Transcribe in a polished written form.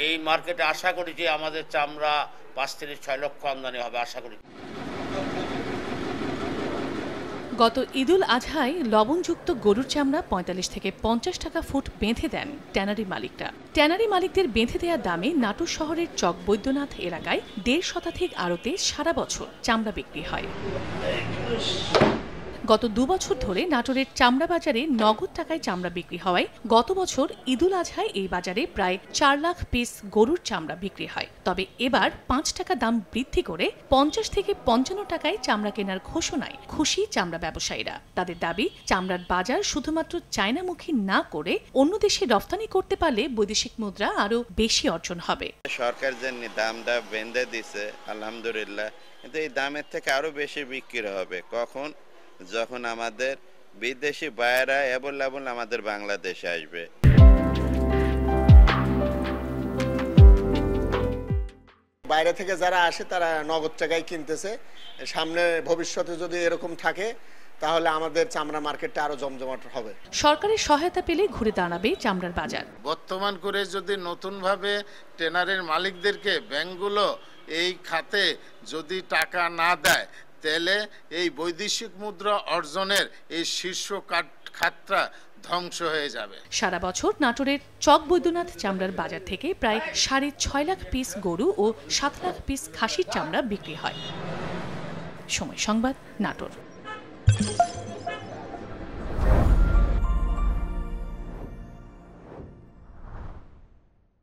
এই মার্কেটে আশা করি যে আমাদের চামড়া ৫ থেকে ৬ লক্ষ আমদানি হবে আশা করি। গত ঈদুল আজহায় লবণযুক্ত গরুর চামড়া ৪৫ থেকে ৫০ টাকা ফুট বেঁধে দেন ট্যানারি মালিকরা। ট্যানারি মালিকদের বেঁধে দেওয়া দামে নাটোর শহরের চক বৈদ্যনাথ এলাকায় ১৫০ শতাধিক আড়তে সারা বছর চামড়া বিক্রি হয়। গত ২ বছর ধরে নাটোরের চামড়া বাজারে নগদ টাকায় চামড়া বিক্রি হওয়ায় গত বছর ঈদুল আজহায় এই বাজারে প্রায় ৪ লাখ পিস গরুর চামড়া বিক্রি হয়। তবে এবার ৫ টাকা দাম বৃদ্ধি করে ৫০ থেকে ৫৫ টাকায় চামড়া কেনার ঘোষণায় খুশি চামড়া ব্যবসায়ীরা। তাদের দাবি, চামড়ার বাজার শুধুমাত্র চায়নামুখী না করে অন্য দেশে রফতানি করতে পারলে বৈদেশিক মুদ্রা আরও বেশি অর্জন হবে। সরকার যে দামটা বেঁধে দিছে আলহামদুলিল্লাহ, কিন্তু এই দামের থেকে আরো বেশি বিক্রি হবে কখন? যখন আমাদের বিদেশি বায়েরা অ্যাভেলেবল আমাদের বাংলাদেশে আসবে। বাইরে থেকে যারা আসে তারা নগদ টাকায় কিনতেছে। সামনে ভবিষ্যতে যদি এরকম থাকে তাহলে আমাদের চামড়া মার্কেটটা আরো জমজমাট হবে। সরকারের সহায়তা পেলে ঘুরে দাঁড়াবে চামড়ার বাজার। বর্তমান করে যদি নতুনভাবে ট্যানারির মালিকদেরকে ব্যাংকগুলো এই খাতে যদি টাকা না দেয়, তাহলে এই বৈদেশিক মুদ্রা অর্জনের এই শীর্ষ খাতটা ধ্বংস হয়ে যাবে। সারা বছর নাটোরের চক বৈদ্যনাথ চামড়ার বাজার থেকে প্রায় ৬.৫ লাখ পিস গরু ও ৭ লাখ পিস খাসির চামড়া বিক্রি হয়। সময় সংবাদ, নাটোর।